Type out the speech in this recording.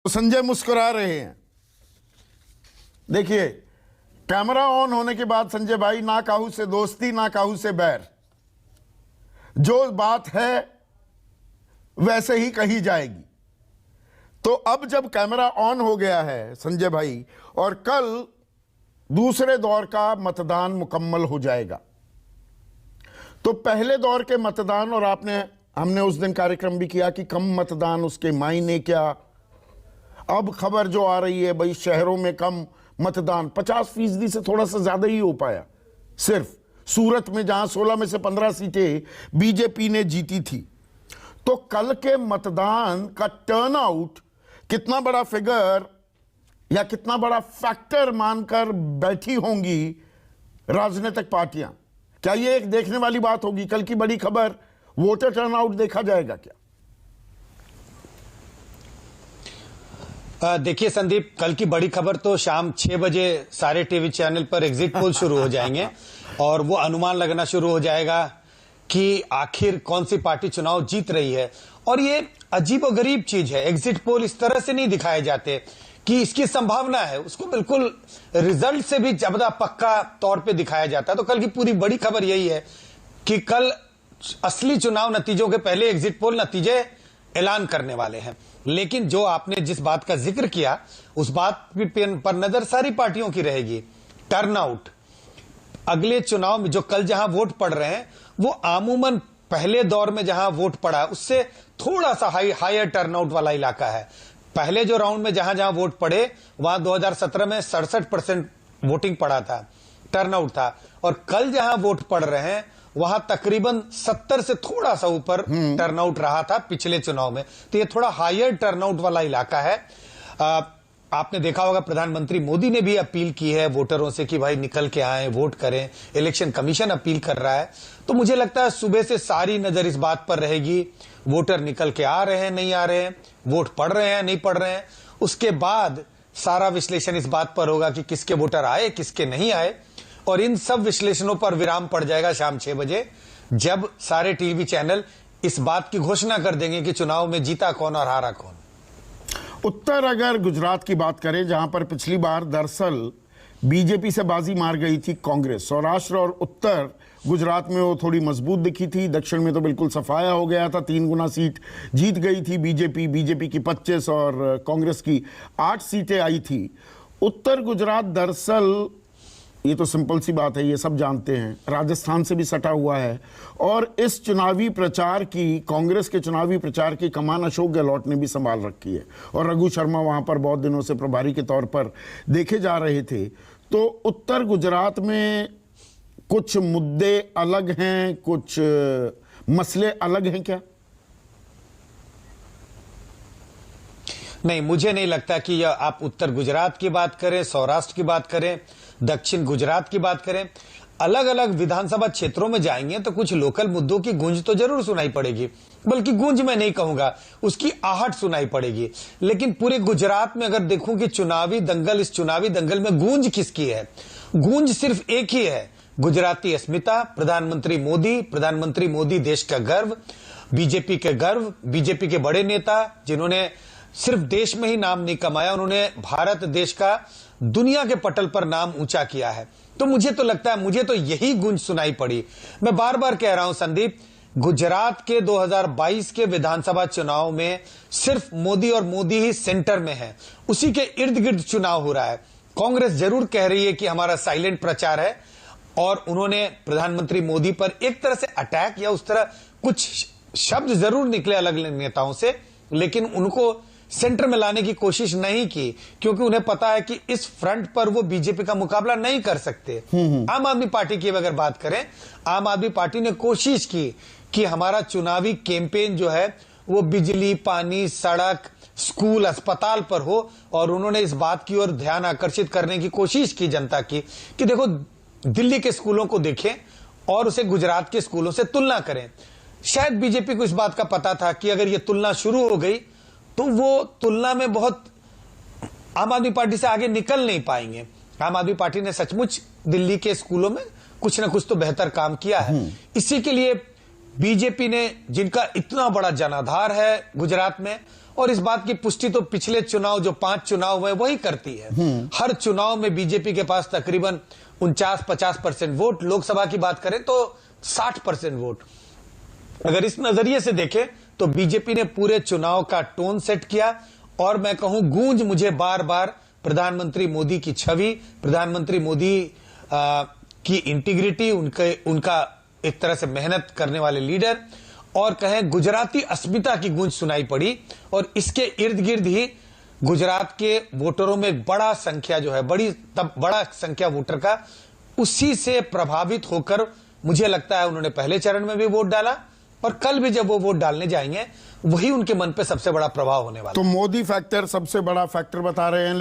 संजय मुस्कुरा रहे हैं। देखिए, कैमरा ऑन होने के बाद संजय भाई, ना काहू से दोस्ती ना काहू से बैर, जो बात है वैसे ही कही जाएगी। तो अब जब कैमरा ऑन हो गया है संजय भाई, और कल दूसरे दौर का मतदान मुकम्मल हो जाएगा, तो पहले दौर के मतदान, और हमने उस दिन कार्यक्रम भी किया कि कम मतदान उसके मायने क्या। अब खबर जो आ रही है भाई, शहरों में कम मतदान 50% से थोड़ा सा ज्यादा ही हो पाया। सिर्फ सूरत में जहां 16 में से 15 सीटें बीजेपी ने जीती थी। तो कल के मतदान का टर्नआउट कितना बड़ा फिगर या कितना बड़ा फैक्टर मानकर बैठी होंगी राजनीतिक पार्टियां? क्या ये एक देखने वाली बात होगी? कल की बड़ी खबर, वोटर टर्नआउट देखा जाएगा क्या? देखिए संदीप, कल की बड़ी खबर तो शाम 6 बजे सारे टीवी चैनल पर एग्जिट पोल शुरू हो जाएंगे और वो अनुमान लगना शुरू हो जाएगा कि आखिर कौन सी पार्टी चुनाव जीत रही है। और ये अजीबोगरीब चीज है, एग्जिट पोल इस तरह से नहीं दिखाए जाते कि इसकी संभावना है, उसको बिल्कुल रिजल्ट से भी ज्यादा पक्का तौर पे दिखाया जाता है। तो कल की पूरी बड़ी खबर यही है कि कल असली चुनाव नतीजों के पहले एग्जिट पोल नतीजे ऐलान करने वाले हैं। लेकिन जो आपने जिस बात का जिक्र किया, उस बात पर नजर सारी पार्टियों की रहेगी। टर्नआउट अगले चुनाव में जो कल जहां वोट पड़ रहे हैं, वो आमूमन पहले दौर में जहां वोट पड़ा उससे थोड़ा सा हायर टर्नआउट वाला इलाका है। पहले जो राउंड में जहां जहां वोट पड़े, वहां 2017 में 67% वोटिंग पड़ा था, टर्नआउट था। और कल जहां वोट पड़ रहे हैं वहां तकरीबन 70 से थोड़ा सा ऊपर टर्नआउट रहा था पिछले चुनाव में। तो ये थोड़ा हायर टर्नआउट वाला इलाका है। आपने देखा होगा प्रधानमंत्री मोदी ने भी अपील की है वोटरों से कि भाई निकल के आए, वोट करें। इलेक्शन कमीशन अपील कर रहा है। तो मुझे लगता है सुबह से सारी नजर इस बात पर रहेगी, वोटर निकल के आ रहे हैं नहीं आ रहे हैं, वोट पड़ रहे हैं नहीं पड़ रहे हैं। उसके बाद सारा विश्लेषण इस बात पर होगा कि किसके वोटर आए, किसके नहीं आए। और इन सब विश्लेषणों पर विराम पड़ जाएगा शाम 6 बजे, जब सारे टीवी चैनल इस बात की घोषणा कर देंगे कि चुनाव में जीता कौन और हारा कौन। उत्तर अगर गुजरात की बात करें, जहां पर पिछली बार दरअसल बीजेपी से बाजी मार गई थी कांग्रेस, सौराष्ट्र और उत्तर गुजरात में वो थोड़ी मजबूत दिखी थी। दक्षिण में तो बिल्कुल सफाया हो गया था, 3 गुना सीट जीत गई थी बीजेपी की 25 और कांग्रेस की 8 सीटें आई थी। उत्तर गुजरात दरअसल, ये तो सिंपल सी बात है, ये सब जानते हैं, राजस्थान से भी सटा हुआ है। और इस चुनावी प्रचार की, कांग्रेस के चुनावी प्रचार की कमान अशोक गहलोत ने भी संभाल रखी है, और रघु शर्मा वहां पर बहुत दिनों से प्रभारी के तौर पर देखे जा रहे थे। तो उत्तर गुजरात में कुछ मुद्दे अलग हैं, कुछ मसले अलग हैं क्या? नहीं, मुझे नहीं लगता कि आप उत्तर गुजरात की बात करें, सौराष्ट्र की बात करें, दक्षिण गुजरात की बात करें, अलग अलग विधानसभा क्षेत्रों में जाएंगे तो कुछ लोकल मुद्दों की गूंज तो जरूर सुनाई पड़ेगी। बल्कि गूंज मैं नहीं कहूंगा, उसकी आहट सुनाई पड़ेगी। लेकिन पूरे गुजरात में अगर देखूं कि चुनावी दंगल, इस चुनावी दंगल में गूंज किसकी है? गूंज सिर्फ एक ही है, गुजराती अस्मिता, प्रधानमंत्री मोदी देश का गर्व, बीजेपी के गर्व, बीजेपी के बड़े नेता जिन्होंने सिर्फ देश में ही नाम नहीं कमाया, उन्होंने भारत देश का दुनिया के पटल पर नाम ऊंचा किया है। तो मुझे तो लगता है, मुझे तो यही गूंज सुनाई पड़ी। मैं बार बार कह रहा हूं संदीप, गुजरात के 2022 के विधानसभा चुनाव में सिर्फ मोदी और मोदी ही सेंटर में है, उसी के इर्द गिर्द चुनाव हो रहा है। कांग्रेस जरूर कह रही है कि हमारा साइलेंट प्रचार है, और उन्होंने प्रधानमंत्री मोदी पर एक तरह से अटैक या उस तरह कुछ शब्द जरूर निकले अलग नेताओं से, लेकिन उनको सेंटर में लाने की कोशिश नहीं की, क्योंकि उन्हें पता है कि इस फ्रंट पर वो बीजेपी का मुकाबला नहीं कर सकते। आम आदमी पार्टी की अगर बात करें, आम आदमी पार्टी ने कोशिश की कि हमारा चुनावी कैंपेन जो है वो बिजली, पानी, सड़क, स्कूल, अस्पताल पर हो, और उन्होंने इस बात की ओर ध्यान आकर्षित करने की कोशिश की जनता की कि देखो दिल्ली के स्कूलों को देखें और उसे गुजरात के स्कूलों से तुलना करें। शायद बीजेपी को इस बात का पता था कि अगर ये तुलना शुरू हो गई तो वो तुलना में बहुत आम आदमी पार्टी से आगे निकल नहीं पाएंगे। आम आदमी पार्टी ने सचमुच दिल्ली के स्कूलों में कुछ ना कुछ तो बेहतर काम किया है। इसी के लिए बीजेपी ने, जिनका इतना बड़ा जनाधार है गुजरात में और इस बात की पुष्टि तो पिछले चुनाव, जो 5 चुनाव हुए, वही करती है। हर चुनाव में बीजेपी के पास तकरीबन 49-50% वोट, लोकसभा की बात करें तो 60% वोट। अगर इस नजरिए से देखें तो बीजेपी ने पूरे चुनाव का टोन सेट किया, और मैं कहूं गूंज मुझे बार बार प्रधानमंत्री मोदी की छवि, प्रधानमंत्री मोदी की इंटीग्रिटी, उनका एक तरह से मेहनत करने वाले लीडर, और कहें गुजराती अस्मिता की गूंज सुनाई पड़ी। और इसके इर्द गिर्द ही गुजरात के वोटरों में एक बड़ा संख्या जो है, बड़ा संख्या वोटर का उसी से प्रभावित होकर मुझे लगता है उन्होंने पहले चरण में भी वोट डाला, और कल भी जब वो वोट डालने जाएंगे वही उनके मन पे सबसे बड़ा प्रभाव होने वाला है। तो मोदी फैक्टर सबसे बड़ा फैक्टर बता रहे हैं।